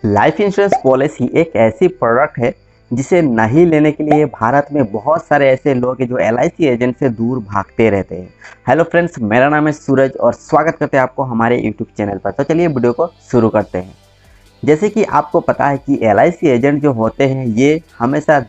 Life insurance policy एक ऐसी product है जिसे नहीं लेने के लिए भारत में बहुत सारे ऐसे लोग हैं जो एलआईसी एजेंट से दूर भागते रहते हैं। हेलो फ्रेंड्स, मेरा नाम है सूरज और स्वागत करते हैं आपको हमारे यूट्यूब चैनल पर। तो चलिए वीडियो को शुरू करते हैं। जैसे कि आपको पता है कि एलआईसी एजेंट जो होते हैं ये हमेशा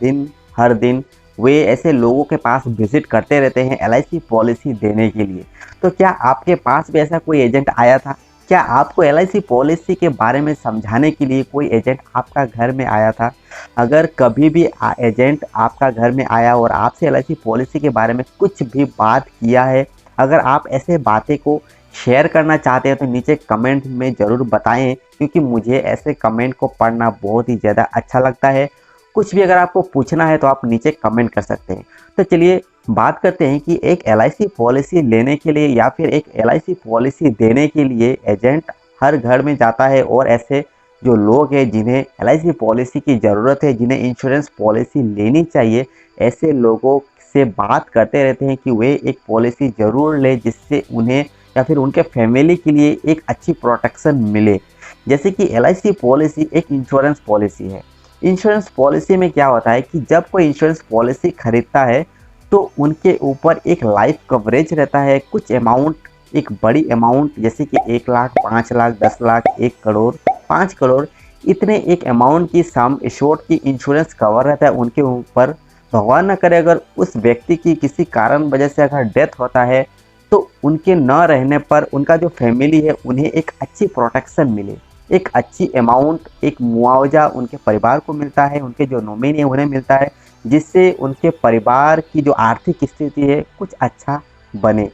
हर दिन वे ऐसे लोगों के पास विजिट करते रहते हैं एलआईसी पॉलिसी देने के लिए। तो क्या आपके पास भी ऐसा कोई एजेंट आया था? क्या आपको एलआईसी पॉलिसी के बारे में समझाने के लिए कोई एजेंट आपका घर में आया था? अगर कभी भी एजेंट आपका घर में आया और आपसे एलआईसी पॉलिसी के बारे में कुछ भी बात किया है, अगर आप ऐसे बातें को शेयर करना चाहते हैं तो नीचे कमेंट में ज़रूर बताएं, क्योंकि मुझे ऐसे कमेंट को पढ़ना बहुत ही ज़्यादा अच्छा लगता है। कुछ भी अगर आपको पूछना है तो आप नीचे कमेंट कर सकते हैं। तो चलिए बात करते हैं कि एक एलआईसी पॉलिसी लेने के लिए या फिर एक एलआईसी पॉलिसी देने के लिए एजेंट हर घर में जाता है और ऐसे जो लोग हैं जिन्हें एलआईसी पॉलिसी की ज़रूरत है, जिन्हें इंश्योरेंस पॉलिसी लेनी चाहिए, ऐसे लोगों से बात करते रहते हैं कि वे एक पॉलिसी ज़रूर लें जिससे उन्हें या फिर उनके फैमिली के लिए एक अच्छी प्रोटेक्शन मिले। जैसे कि एलआईसी पॉलिसी एक इंश्योरेंस पॉलिसी है। इंश्योरेंस पॉलिसी में क्या होता है कि जब कोई इंश्योरेंस पॉलिसी खरीदता है तो उनके ऊपर एक लाइफ कवरेज रहता है। कुछ अमाउंट, एक बड़ी अमाउंट जैसे कि 1 लाख, 5 लाख, 10 लाख, 1 करोड़, 5 करोड़, इतने एक अमाउंट की सम एश्योर्ड की इंश्योरेंस कवर रहता है उनके ऊपर। भगवान न करे अगर उस व्यक्ति की किसी कारण वजह से अगर डेथ होता है तो उनके न रहने पर उनका जो फैमिली है उन्हें एक अच्छी प्रोटेक्शन मिले, एक अच्छी अमाउंट, एक मुआवजा उनके परिवार को मिलता है, उनके जो नॉमिनी है उन्हें मिलता है, जिससे उनके परिवार की जो आर्थिक स्थिति है कुछ अच्छा बने।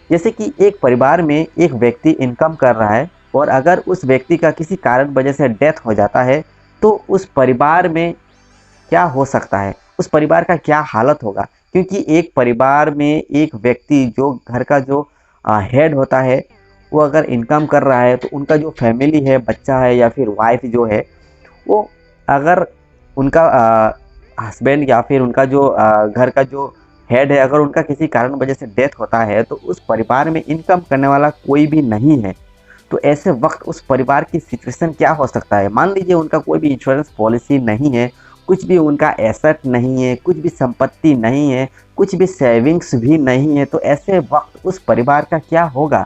जैसे कि एक परिवार में एक व्यक्ति इनकम कर रहा है और अगर उस व्यक्ति का किसी कारण वजह से डेथ हो जाता है तो उस परिवार में क्या हो सकता है, उस परिवार का क्या हालत होगा। क्योंकि एक परिवार में एक व्यक्ति जो घर का जो हेड होता है वो अगर इनकम कर रहा है तो उनका जो फैमिली है, बच्चा है या फिर वाइफ जो है, वो अगर उनका हस्बैंड या फिर उनका जो घर का जो हेड है, अगर उनका किसी कारण वजह से डेथ होता है तो उस परिवार में इनकम करने वाला कोई भी नहीं है। तो ऐसे वक्त उस परिवार की सिचुएशन क्या हो सकता है? मान लीजिए उनका कोई भी इंश्योरेंस पॉलिसी नहीं है, कुछ भी उनका एसेट नहीं है, कुछ भी संपत्ति नहीं है, कुछ भी सेविंग्स भी नहीं है, तो ऐसे वक्त उस परिवार का क्या होगा?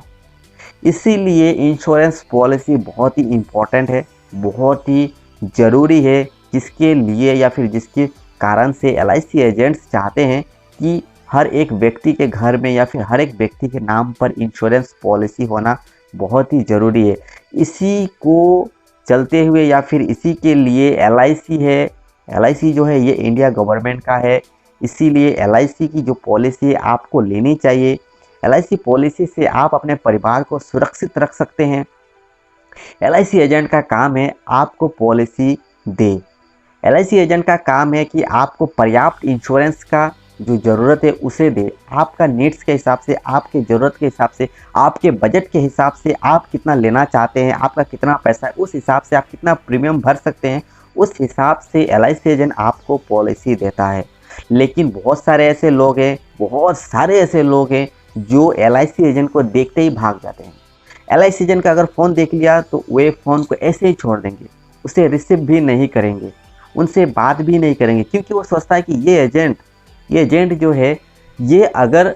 इसीलिए इंश्योरेंस पॉलिसी बहुत ही इम्पोर्टेंट है, बहुत ही ज़रूरी है, जिसके लिए या फिर जिसके कारण से एलआईसी एजेंट्स चाहते हैं कि हर एक व्यक्ति के घर में या फिर हर एक व्यक्ति के नाम पर इंश्योरेंस पॉलिसी होना बहुत ही ज़रूरी है। इसी को चलते हुए या फिर इसी के लिए एलआईसी है। एलआईसी जो है ये इंडिया गवर्नमेंट का है, इसीलिए एलआईसी की जो पॉलिसी है आपको लेनी चाहिए। एलआईसी पॉलिसी से आप अपने परिवार को सुरक्षित रख सकते हैं। एलआईसी एजेंट का काम है आपको पॉलिसी दे। एलआईसी एजेंट का काम है कि आपको पर्याप्त इंश्योरेंस का जो ज़रूरत है उसे दे। आपका नीड्स के हिसाब से, आपके ज़रूरत के हिसाब से, आपके बजट के हिसाब से, आप कितना लेना चाहते हैं, आपका कितना पैसा है, उस हिसाब से आप कितना प्रीमियम भर सकते हैं, उस हिसाब से एलआईसी एजेंट आपको पॉलिसी देता है। लेकिन बहुत सारे ऐसे लोग हैं जो एलआईसी एजेंट को देखते ही भाग जाते हैं। एलआईसी एजेंट का अगर फ़ोन देख लिया तो वे फ़ोन को ऐसे ही छोड़ देंगे, उसे रिसीव भी नहीं करेंगे, उनसे बात भी नहीं करेंगे, क्योंकि वो सोचता है कि ये एजेंट जो है, ये अगर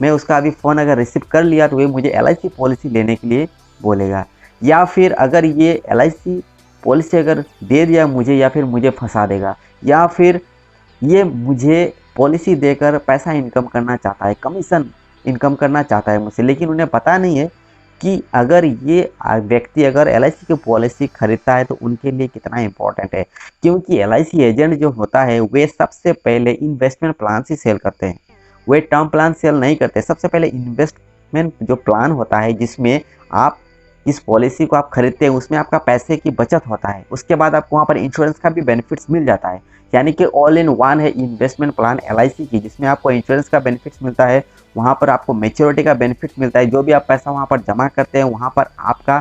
मैं उसका अभी फ़ोन अगर रिसीव कर लिया तो ये मुझे एलआईसी पॉलिसी लेने के लिए बोलेगा, या फिर अगर ये एलआईसी पॉलिसी अगर दे दिया मुझे या फिर मुझे फंसा देगा, या फिर ये मुझे पॉलिसी देकर पैसा इनकम करना चाहता है, कमीशन इनकम करना चाहता है मुझसे। लेकिन उन्हें पता नहीं है कि अगर ये व्यक्ति अगर एलआईसी की पॉलिसी खरीदता है तो उनके लिए कितना इम्पोर्टेंट है। क्योंकि एलआईसी एजेंट जो होता है वे सबसे पहले इन्वेस्टमेंट प्लान ही सेल करते हैं, वे टर्म प्लान सेल नहीं करते। सबसे पहले इन्वेस्टमेंट जो प्लान होता है जिसमें आप इस पॉलिसी को आप खरीदते हैं उसमें आपका पैसे की बचत होता है, उसके बाद आपको वहाँ पर इंश्योरेंस का भी बेनिफिट्स मिल जाता है। यानी कि ऑल इन वन है इन्वेस्टमेंट प्लान एलआईसी की, जिसमें आपको इंश्योरेंस का बेनिफिट्स मिलता है, वहाँ पर आपको मैच्योरिटी का बेनिफिट मिलता है। जो भी आप पैसा वहाँ पर जमा करते हैं वहाँ पर आपका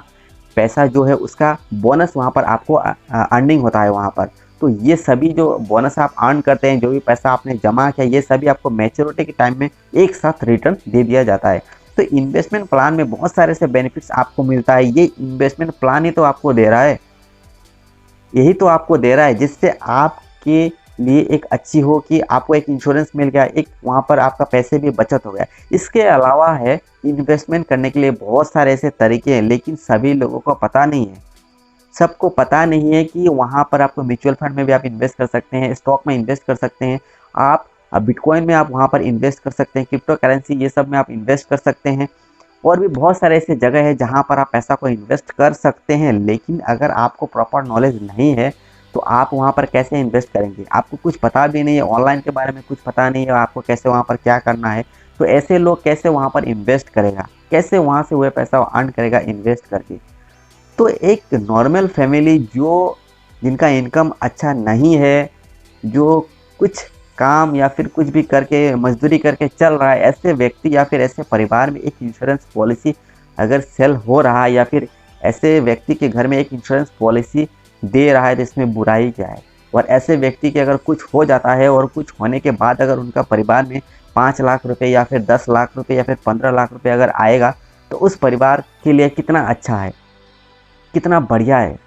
पैसा जो है उसका बोनस वहाँ पर आपको अर्निंग होता है वहाँ पर। तो ये सभी जो बोनस आप अर्न करते हैं, जो भी पैसा आपने जमा किया, ये सभी आपको मैच्योरिटी के टाइम में एक साथ रिटर्न दे दिया जाता है। तो इन्वेस्टमेंट प्लान में बहुत सारे से बेनिफिट्स आपको मिलता है, ये इन्वेस्टमेंट प्लान ही तो आपको दे रहा है। यही तो आपको दे रहा है, जिससे आपके लिए एक अच्छी हो कि आपको एक इंश्योरेंस मिल गया, एक वहाँ पर आपका पैसे भी बचत हो गया। इसके अलावा है इन्वेस्टमेंट करने के लिए बहुत सारे ऐसे तरीके हैं, लेकिन सभी लोगों को पता नहीं है। सबको पता नहीं है कि वहाँ पर आपको म्यूचुअल फंड में भी आप इन्वेस्ट कर सकते हैं, स्टॉक में इन्वेस्ट कर सकते हैं, आप बिटकॉइन में आप वहाँ पर इन्वेस्ट कर सकते हैं, क्रिप्टो करेंसी ये सब में आप इन्वेस्ट कर सकते हैं। और भी बहुत सारे ऐसे जगह है जहाँ पर आप पैसा को इन्वेस्ट कर सकते हैं। लेकिन अगर आपको प्रॉपर नॉलेज नहीं है तो आप वहाँ पर कैसे इन्वेस्ट करेंगे? आपको कुछ पता भी नहीं है, ऑनलाइन के बारे में कुछ पता नहीं है, आपको कैसे वहाँ पर क्या करना है, तो ऐसे लोग कैसे वहाँ पर इन्वेस्ट करेगा, कैसे वहाँ से वह पैसा अर्न करेगा इन्वेस्ट करके? तो एक नॉर्मल फैमिली जिनका इनकम अच्छा नहीं है, जो कुछ काम या फिर कुछ भी करके मजदूरी करके चल रहा है, ऐसे व्यक्ति या फिर ऐसे परिवार में एक इंश्योरेंस पॉलिसी अगर सेल हो रहा है या फिर ऐसे व्यक्ति के घर में एक इंश्योरेंस पॉलिसी दे रहा है तो इसमें बुराई क्या है? और ऐसे व्यक्ति के अगर कुछ हो जाता है और कुछ होने के बाद अगर उनका परिवार में 5 लाख रुपए या फिर 10 लाख रुपए या फिर 15 लाख रुपए अगर आएगा तो उस परिवार के लिए कितना अच्छा है, कितना बढ़िया है।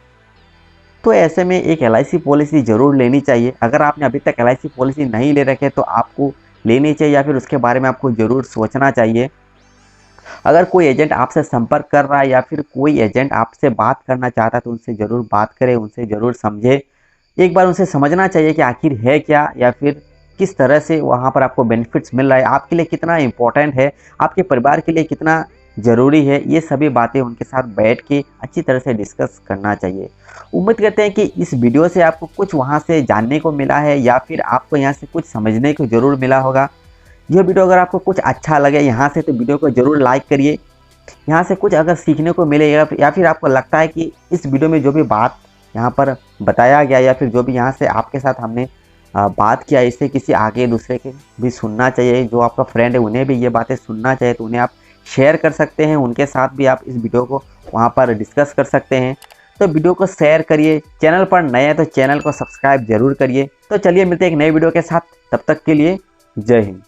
तो ऐसे में एक LIC पॉलिसी ज़रूर लेनी चाहिए। अगर आपने अभी तक LIC पॉलिसी नहीं ले रखे तो आपको लेनी चाहिए या फिर उसके बारे में आपको ज़रूर सोचना चाहिए। अगर कोई एजेंट आपसे संपर्क कर रहा है या फिर कोई एजेंट आपसे बात करना चाहता है तो उनसे ज़रूर बात करें, उनसे ज़रूर समझे। एक बार उनसे समझना चाहिए कि आखिर है क्या या फिर किस तरह से वहाँ पर आपको बेनिफिट्स मिल रहा है, आपके लिए कितना इम्पोर्टेंट है, आपके परिवार के लिए कितना ज़रूरी है। ये सभी बातें उनके साथ बैठ के अच्छी तरह से डिस्कस करना चाहिए। उम्मीद करते हैं कि इस वीडियो से आपको कुछ वहाँ से जानने को मिला है या फिर आपको यहाँ से कुछ समझने को ज़रूर मिला होगा। यह वीडियो अगर आपको कुछ अच्छा लगे यहाँ से तो वीडियो को ज़रूर लाइक करिए। यहाँ से कुछ अगर सीखने को मिलेगा या फिर आपको लगता है कि इस वीडियो में जो भी बात यहाँ पर बताया गया या फिर जो भी यहाँ से आपके साथ हमने बात किया, इससे किसी आगे दूसरे के भी सुनना चाहिए, जो आपका फ्रेंड है उन्हें भी ये बातें सुनना चाहिए, तो उन्हें आप शेयर कर सकते हैं, उनके साथ भी आप इस वीडियो को वहाँ पर डिस्कस कर सकते हैं। तो वीडियो को शेयर करिए, चैनल पर नए हैं तो चैनल को सब्सक्राइब जरूर करिए। तो चलिए मिलते हैं एक नए वीडियो के साथ, तब तक के लिए जय हिंद।